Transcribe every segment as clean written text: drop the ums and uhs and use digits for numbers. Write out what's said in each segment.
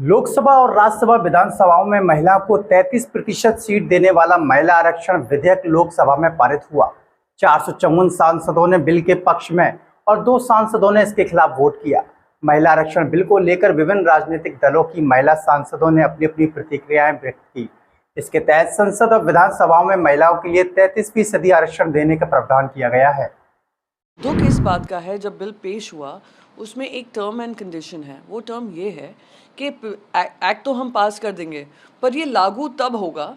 लोकसभा और राज्यसभा विधानसभाओं में महिलाओं को 33% सीट देने वाला महिला आरक्षण विधेयक लोकसभा में पारित हुआ। 454 सांसदों ने बिल के पक्ष में और 2 सांसदों ने इसके खिलाफ वोट किया। महिला आरक्षण बिल को लेकर विभिन्न राजनीतिक दलों की महिला सांसदों ने अपनी अपनी प्रतिक्रियाएं व्यक्त की। इसके तहत संसद और विधानसभाओं में महिलाओं के लिए 33% आरक्षण देने का प्रावधान किया गया है। दुख इस बात का है, जब बिल पेश हुआ उसमें एक टर्म एंड कंडीशन है। वो टर्म ये है कि एक्ट तो हम पास कर देंगे, पर ये लागू तब होगा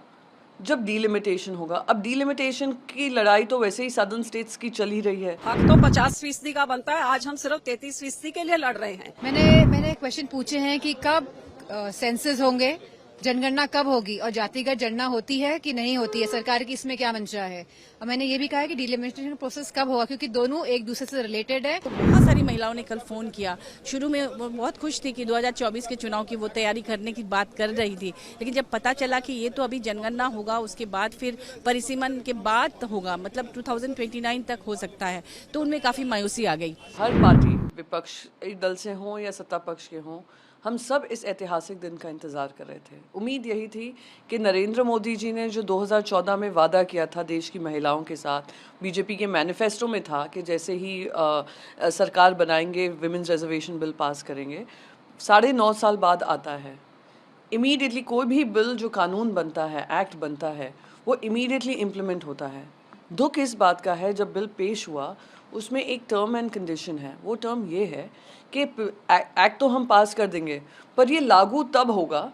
जब डिलिमिटेशन होगा। अब डिलिमिटेशन की लड़ाई तो वैसे ही सदर्न स्टेट्स की चल ही रही है। हक तो 50% का बनता है, आज हम सिर्फ 33% के लिए लड़ रहे हैं। मैंने क्वेश्चन पूछे हैं कि कब सेंसस होंगे, जनगणना कब होगी और जातिगत जनगणना होती है कि नहीं होती है, सरकार की इसमें क्या मंशा है। और मैंने ये भी कहा है कि डिलिमिटेशन प्रोसेस कब होगा, क्योंकि दोनों एक दूसरे से रिलेटेड है। तो बहुत सारी महिलाओं ने कल फोन किया। शुरू में वो बहुत खुश थी कि 2024 के चुनाव की वो तैयारी करने की बात कर रही थी, लेकिन जब पता चला कि ये तो अभी जनगणना होगा, उसके बाद फिर परिसीमन के बाद होगा, मतलब 2029 तक हो सकता है, तो उनमें काफी मायूसी आ गई। हर पार्टी, विपक्ष दल से हों या सत्ता पक्ष के हों, हम सब इस ऐतिहासिक दिन का इंतज़ार कर रहे थे। उम्मीद यही थी कि नरेंद्र मोदी जी ने जो 2014 में वादा किया था देश की महिलाओं के साथ, बीजेपी के मैनिफेस्टो में था कि जैसे ही सरकार बनाएंगे विमेंस रिजर्वेशन बिल पास करेंगे। 9.5 साल बाद आता है। इमीडिएटली कोई भी बिल जो कानून बनता है, एक्ट बनता है, वो इमीडिएटली इम्प्लीमेंट होता है। दुख इस बात का है, जब बिल पेश हुआ उसमें एक टर्म एंड कंडीशन है। वो टर्म ये है कि एक्ट तो हम पास कर देंगे, पर ये लागू तब होगा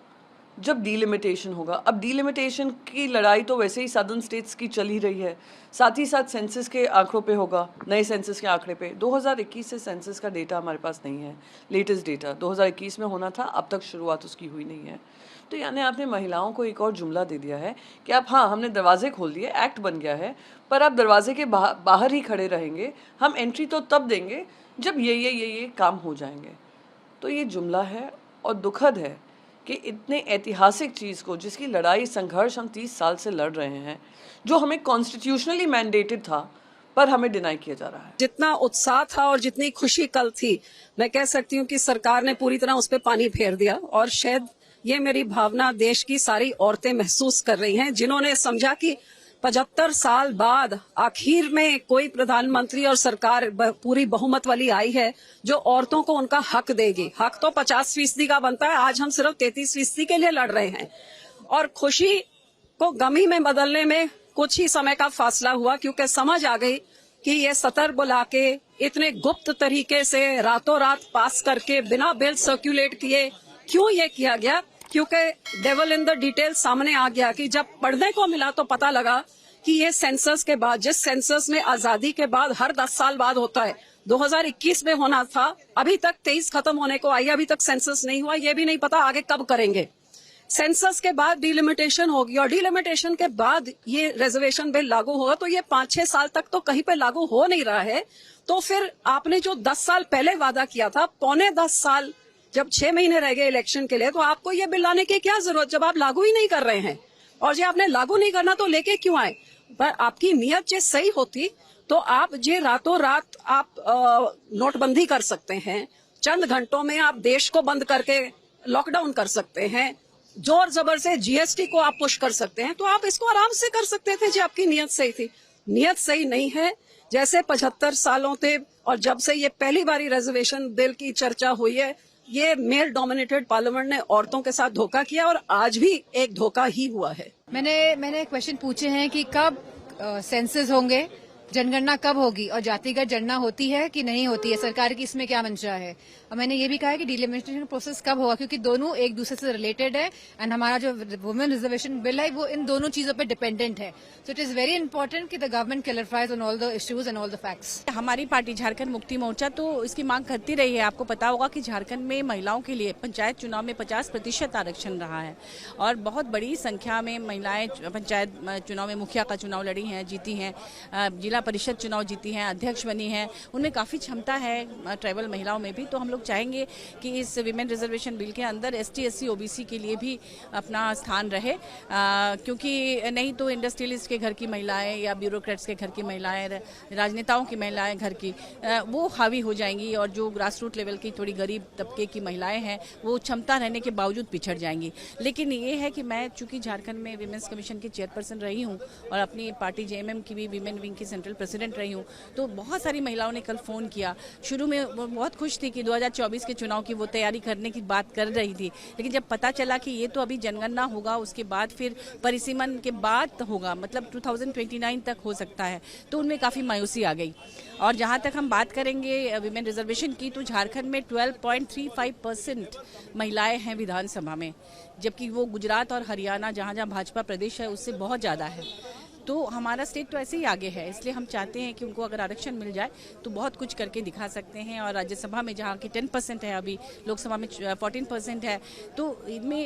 जब डिलिमिटेशन होगा। अब डिलिमिटेशन की लड़ाई तो वैसे ही सदर्न स्टेट्स की चल ही रही है, साथ ही साथ सेंसस के आंकड़ों पे होगा, नए सेंसस के आंकड़े पे। 2021 से सेंसस का डेटा हमारे पास नहीं है, लेटेस्ट डेटा 2021 में होना था, अब तक शुरुआत उसकी हुई नहीं है। तो यानी आपने महिलाओं को एक और जुमला दे दिया है कि आप, हाँ, हमने दरवाजे खोल दिए, एक्ट बन गया है, पर आप दरवाजे के बाहर ही खड़े रहेंगे, हम एंट्री तो तब देंगे जब ये काम हो जाएंगे। तो ये जुमला है और दुखद है कि इतने ऐतिहासिक चीज़ को, जिसकी लड़ाई संघर्ष हम 30 साल से लड़ रहे हैं, जो हमें कॉन्स्टिट्यूशनली मैंडेटेड था, पर हमें डिनाई किया जा रहा है। जितना उत्साह था और जितनी खुशी कल थी, मैं कह सकती हूँ कि सरकार ने पूरी तरह उस पर पानी फेर दिया। और शायद ये मेरी भावना देश की सारी औरतें महसूस कर रही हैं, जिन्होंने समझा कि 75 साल बाद आखिर में कोई प्रधानमंत्री और सरकार पूरी बहुमत वाली आई है जो औरतों को उनका हक देगी। हक तो 50% का बनता है, आज हम सिर्फ 33% के लिए लड़ रहे हैं। और खुशी को गमी में बदलने में कुछ ही समय का फासला हुआ, क्योंकि समझ आ गई कि ये सत्र बुला के इतने गुप्त तरीके से रातों रात पास करके बिना बिल सर्कुलेट किए क्यों ये किया गया, क्योंकि डेवल इन द डिटेल सामने आ गया कि जब पढ़ने को मिला तो पता लगा कि ये सेंसस के बाद, जिस सेंसस में आजादी के बाद हर 10 साल बाद होता है, 2021 में होना था, अभी तक 23 खत्म होने को आई, अभी तक सेंसस नहीं हुआ, ये भी नहीं पता आगे कब करेंगे। सेंसस के बाद डिलिमिटेशन होगी और डिलिमिटेशन के बाद ये रिजर्वेशन बिल लागू होगा, तो ये 5-6 साल तक तो कहीं पे लागू हो नहीं रहा है। तो फिर आपने जो 10 साल पहले वादा किया था, 9.25 साल जब 6 महीने रह गए इलेक्शन के लिए, तो आपको ये बिल लाने की क्या जरूरत, जब आप लागू ही नहीं कर रहे हैं। और जो आपने लागू नहीं करना तो लेके क्यों आए। पर आपकी नीयत जो सही होती तो आप जे रातों रात आप नोटबंदी कर सकते हैं, चंद घंटों में आप देश को बंद करके लॉकडाउन कर सकते हैं, जोर जबर से जीएसटी को आप पुश कर सकते हैं, तो आप इसको आराम से कर सकते थे जी आपकी नीयत सही थी। नीयत सही नहीं है। जैसे 75 सालों थे और जब से ये पहली बारी रिजर्वेशन बिल की चर्चा हुई है, ये मेल डोमिनेटेड पार्लियामेंट ने औरतों के साथ धोखा किया और आज भी एक धोखा ही हुआ है। मैंने क्वेश्चन पूछे हैं कि कब सेंसस होंगे, जनगणना कब होगी और जातिगत जनगणना होती है कि नहीं होती है, सरकार की इसमें क्या मंशा है। और मैंने ये भी कहा है कि डिलिमिटेशन प्रोसेस कब होगा, क्योंकि दोनों एक दूसरे से रिलेटेड है एंड हमारा जो वुमेन रिजर्वेशन बिल है वो इन दोनों चीजों पे डिपेंडेंट है। So it is very important कि the government clarifies on all the issues and all the facts. हमारी पार्टी झारखंड मुक्ति मोर्चा तो इसकी मांग करती रही है। आपको पता होगा कि झारखंड में महिलाओं के लिए पंचायत चुनाव में 50% आरक्षण रहा है और बहुत बड़ी संख्या में महिलाएं पंचायत चुनाव में मुखिया का चुनाव लड़ी हैं, जीती हैं, जिला जिला परिषद चुनाव जीती हैं, अध्यक्ष बनी हैं, उनमें काफ़ी क्षमता है ट्राइबल महिलाओं में भी। तो हम लोग चाहेंगे कि इस विमेन रिजर्वेशन बिल के अंदर ST SC OBC के लिए भी अपना स्थान रहे, क्योंकि नहीं तो इंडस्ट्रियलिस्ट के घर की महिलाएं या ब्यूरोक्रेट्स के घर की महिलाएं, राजनेताओं की महिलाएं घर की, वो हावी हो जाएंगी और जो ग्रास रूट लेवल की थोड़ी गरीब तबके की महिलाएं हैं वो क्षमता रहने के बावजूद पिछड़ जाएंगी। लेकिन ये है कि मैं चूंकि झारखंड में विमेंस कमीशन की चेयरपर्सन रही हूँ और अपनी पार्टी JMM की भी विमेन विंग की सेंट्रल प्रेसिडेंट रही हूँ, तो बहुत सारी महिलाओं ने कल फ़ोन किया। शुरू में वो बहुत खुश थी कि 2024 के चुनाव की वो तैयारी करने की बात कर रही थी, लेकिन जब पता चला कि ये तो अभी जनगणना होगा, उसके बाद फिर परिसीमन के बाद होगा, मतलब 2029 तक हो सकता है, तो उनमें काफ़ी मायूसी आ गई। और जहाँ तक हम बात करेंगे विमेन रिजर्वेशन की, तो झारखंड में 12.35% महिलाएं हैं विधानसभा में, जबकि वो गुजरात और हरियाणा जहाँ जहाँ भाजपा प्रदेश है उससे बहुत ज़्यादा है। तो हमारा स्टेट तो ऐसे ही आगे है, इसलिए हम चाहते हैं कि उनको अगर आरक्षण मिल जाए तो बहुत कुछ करके दिखा सकते हैं। और राज्यसभा में जहाँ की 10% है, अभी लोकसभा में 14% है, तो इनमें